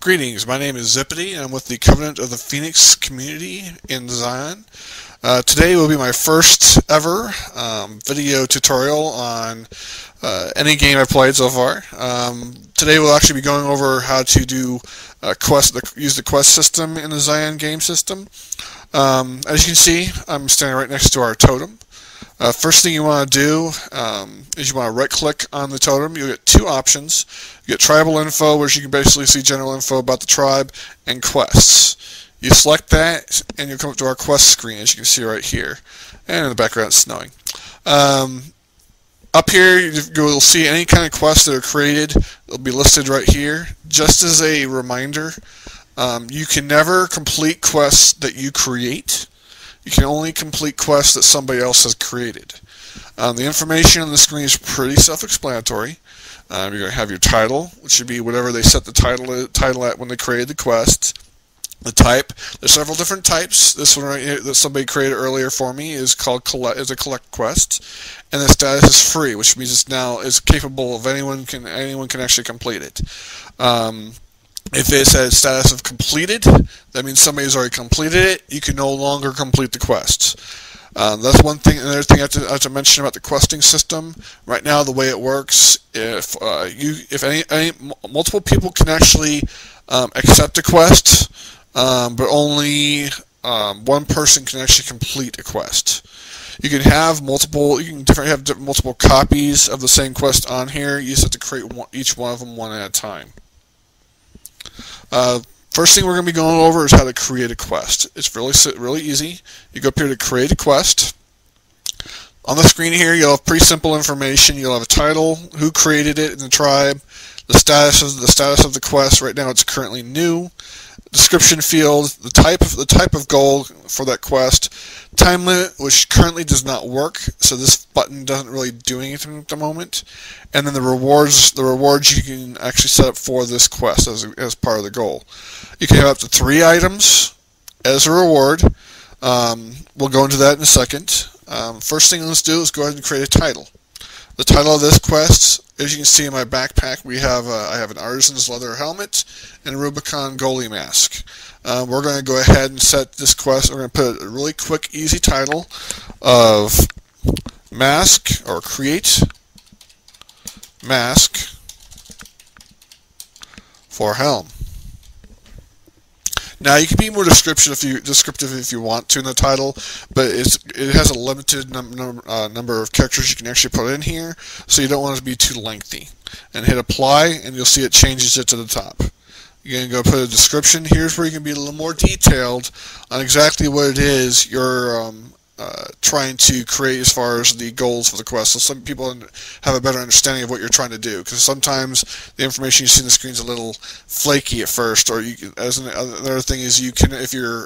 Greetings, my name is Zippity and I'm with the Covenant of the Phoenix community in Zion. Today will be my first ever video tutorial on any game I've played so far. Today we'll actually be going over how to do use the quest system in the Zion game system. As you can see, I'm standing right next to our totem. First thing you want to do is you want to right click on the totem. You'll get two options. You get tribal info, which you can basically see general info about the tribe, and quests. You select that and you'll come up to our quest screen, as you can see right here. And in the background it's snowing. Up here you'll see any kind of quests that are created. They'll be listed right here. Just as a reminder, you can never complete quests that you create. You can only complete quests that somebody else has created. The information on the screen is pretty self-explanatory. You're going to have your title, which should be whatever they set the title at when they created the quest. The type. There's several different types. This one right here that somebody created earlier for me is called a collect quest, and the status is free, which means it's now is capable of anyone can actually complete it. If it says status of completed, that means somebody's already completed it. You can no longer complete the quests. That's one thing. Another thing I have to mention about the questing system. Right now, the way it works, if multiple people can actually accept a quest, but only one person can actually complete a quest. You can have multiple. Multiple copies of the same quest on here. You just have to create each one of them one at a time. First thing we're going to be going over is how to create a quest. It's really easy. You go up here to create a quest. On the screen here, you'll have pretty simple information. You'll have a title, who created it in the tribe, the status of the quest. Right now, it's currently new. Description field, the type of goal for that quest, time limit, which currently does not work, so this button doesn't really do anything at the moment, and then the rewards you can actually set up for this quest as part of the goal. You can have up to 3 items as a reward. We'll go into that in a second. First thing let's do is go ahead and create a title. The title of this quest, as you can see in my backpack, I have an artisan's leather helmet and a Rubicon goalie mask. We're going to go ahead and set this quest. We're going to put a really quick, easy title of mask, or create mask for helm. Now you can be more descriptive if you want to in the title, but it has a limited number of characters you can actually put in here, so you don't want it to be too lengthy. And hit apply, and you'll see it changes it to the top. You're going to go put a description. Here's where you can be a little more detailed on exactly what it is you're trying to create as far as the goals for the quest, so some people have a better understanding of what you're trying to do, because sometimes the information you see on the screen is a little flaky at first. Or another thing is,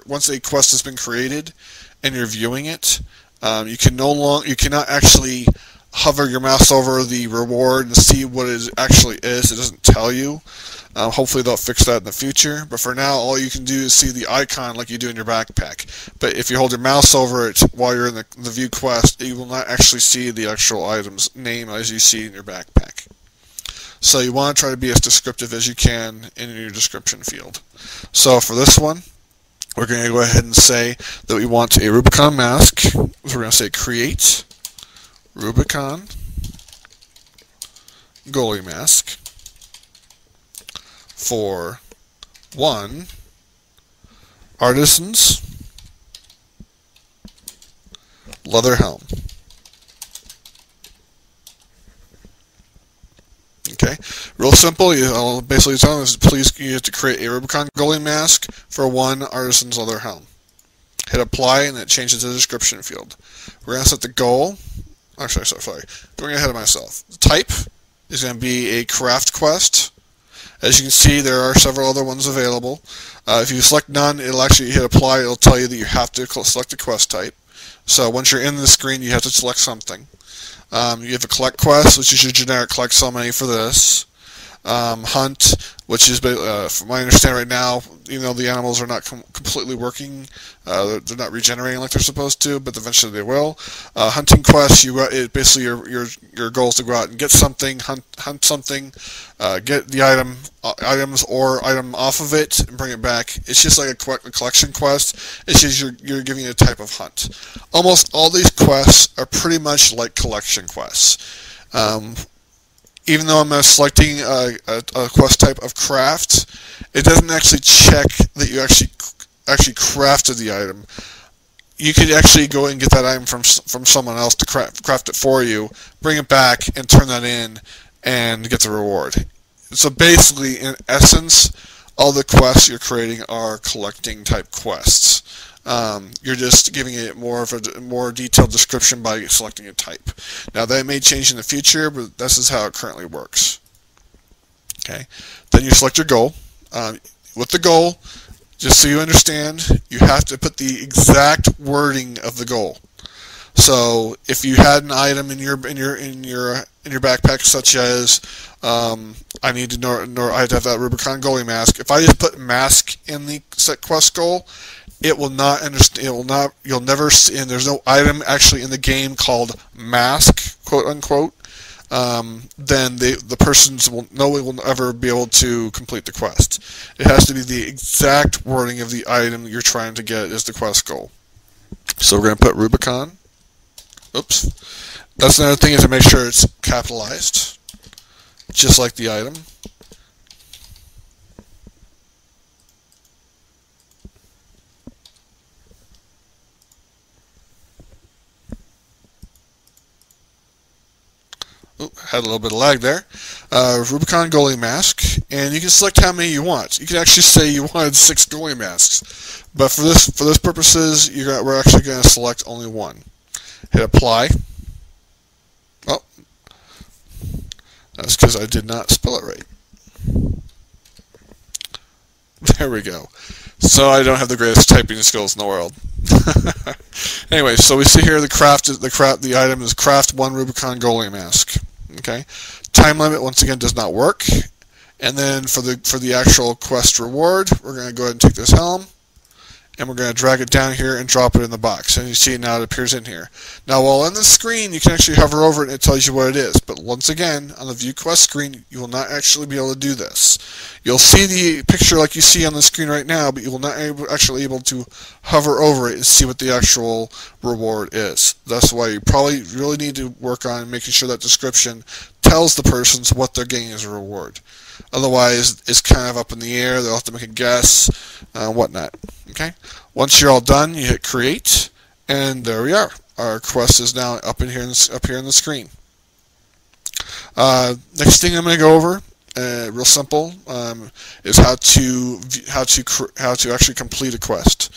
once a quest has been created and you're viewing it, you cannot actually hover your mouse over the reward and see what it actually is. It doesn't tell you. Hopefully they'll fix that in the future, but for now all you can do is see the icon like you do in your backpack. But if you hold your mouse over it while you're in the view quest, you will not actually see the actual item's name as you see in your backpack. So you want to try to be as descriptive as you can in your description field. So for this one, we're going to go ahead and say that we want a Rubicon mask. So we're going to say create Rubicon goalie mask for 1 artisan's leather helm. Okay, real simple. Basically, it's telling us you have to create a Rubicon goalie mask for 1 artisan's leather helm. Hit apply, and it changes the description field. We're going to set the goal. Actually, sorry, going ahead of myself. The type is going to be a craft quest. As you can see, there are several other ones available. If you select none, it'll actually hit apply. It'll tell you that you have to select a quest type. So once you're in the screen, you have to select something. You have a collect quest, which is your generic collect so many for this. hunt, which is, from my understanding right now, the animals are not completely working. They're not regenerating like they're supposed to, but eventually they will. Hunting quests, basically your goal is to go out and get something, hunt something, get the items or item off of it and bring it back. It's just like a collection quest. It's just you're giving it a type of hunt. Almost all these quests are pretty much like collection quests. Even though I'm selecting a quest type of craft, it doesn't actually check that you actually crafted the item. You could actually go and get that item from someone else to craft it for you, bring it back, and turn that in, and get the reward. So basically, in essence, all the quests you're creating are collecting type quests. You're just giving it more detailed description by selecting a type. Now that may change in the future, but this is how it currently works. Okay. Then you select your goal. With the goal, just so you understand, you have to put the exact wording of the goal. So if you had an item in your backpack, such as I need to know I have to have that Rubicon goalie mask. If I just put mask in the set quest goal, it will not understand. It will not. You'll never see. And there's no item actually in the game called mask, quote unquote. Then the persons will ever be able to complete the quest. It has to be the exact wording of the item you're trying to get as the quest goal. So we're going to put Rubicon. Oops. That's another thing, is to make sure it's capitalized, just like the item. Had a little bit of lag there. Rubicon goalie mask, and you can select how many you want. You can actually say you wanted 6 goalie masks, but for this purposes, we're actually going to select only one. Hit apply. Oh, that's because I did not spell it right. There we go. So I don't have the greatest typing skills in the world. Anyway, so we see here the item is craft 1 Rubicon goalie mask. Okay, time limit once again does not work. And then for the actual quest reward, we're going to go ahead and take this helm, and we're going to drag it down here and drop it in the box. And you see now it appears in here. Now while on the screen, you can actually hover over it and it tells you what it is. But once again, on the view quest screen, you will not actually be able to do this. You'll see the picture like you see on the screen right now, but you will not actually able to hover over it and see what the actual reward is. That's why you probably really need to work on making sure that description tells the persons what they're getting as a reward. Otherwise, it's kind of up in the air. They'll have to make a guess, whatnot. Okay. Once you're all done, you hit create, and there we are. Our quest is now up here in the screen. Next thing I'm going to go over, real simple, is how to actually complete a quest.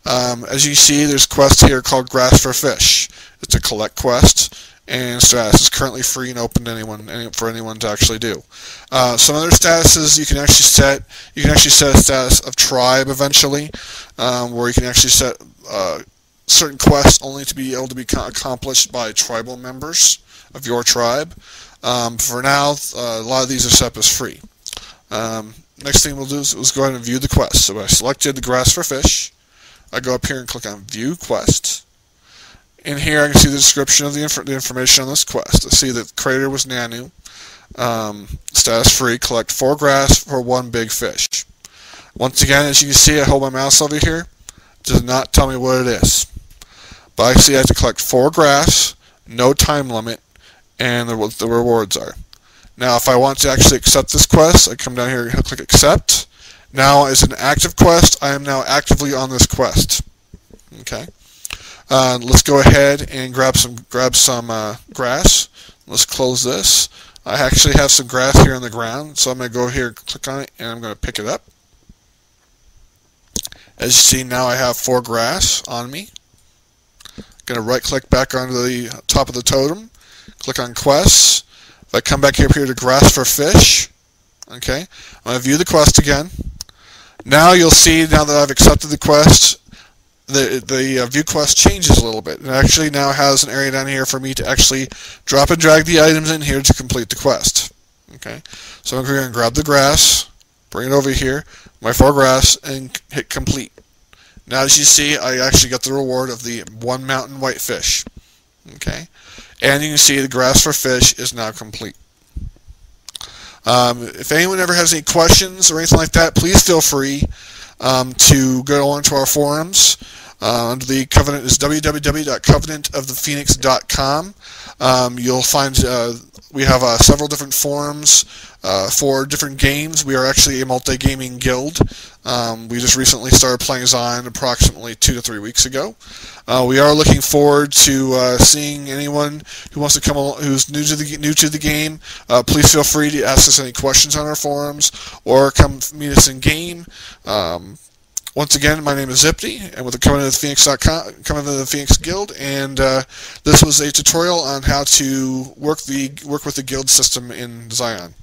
As you see, there's a quest here called Grass for Fish. It's a collect quest, and status is currently free and open to for anyone to actually do. Some other statuses you can actually set. You can actually set a status of tribe eventually, where you can actually set certain quests only to be able to be accomplished by tribal members of your tribe. For now, a lot of these are set up as free. Next thing we'll do is go ahead and view the quest. So I selected the Grass for Fish. I go up here and click on View Quest. In here I can see the description of the information on this quest. I see that the creator was Nanu. Status free, collect 4 grass for 1 big fish. Once again, as you can see, I hold my mouse over here. It does not tell me what it is. But I see I have to collect 4 grass, no time limit, and what the rewards are. Now if I want to actually accept this quest, I come down here and click accept. Now as an active quest, I am now actively on this quest. Okay. Let's go ahead and grab some grass. Let's close this. I actually have some grass here on the ground, so I'm going to go here and click on it, and I'm going to pick it up. As you see, now I have 4 grass on me. I'm going to right click back onto the top of the totem, click on quests. If I come back up here to Grass for Fish, okay, I'm going to view the quest again. Now you'll see, now that I've accepted the quest, the view quest changes a little bit. It actually now has an area down here for me to actually drop and drag the items in here to complete the quest. Okay, so I'm going to grab the grass, bring it over here, my foregrass, and hit complete. Now, as you see, I actually got the reward of the 1 mountain whitefish. Okay, and you can see the grass for fish is now complete. If anyone ever has any questions or anything like that, please feel free to go onto our forums. Under the Covenant is www.covenantofthephoenix.com. You'll find we have several different forums for different games. We are actually a multi-gaming guild. We just recently started playing Xsyon approximately 2 to 3 weeks ago. We are looking forward to seeing anyone who wants to come who's new to the game. Please feel free to ask us any questions on our forums or come meet us in game. Once again, my name is Zipty, and with the Covenant of the Phoenix Guild, and this was a tutorial on how to work with the guild system in Xsyon.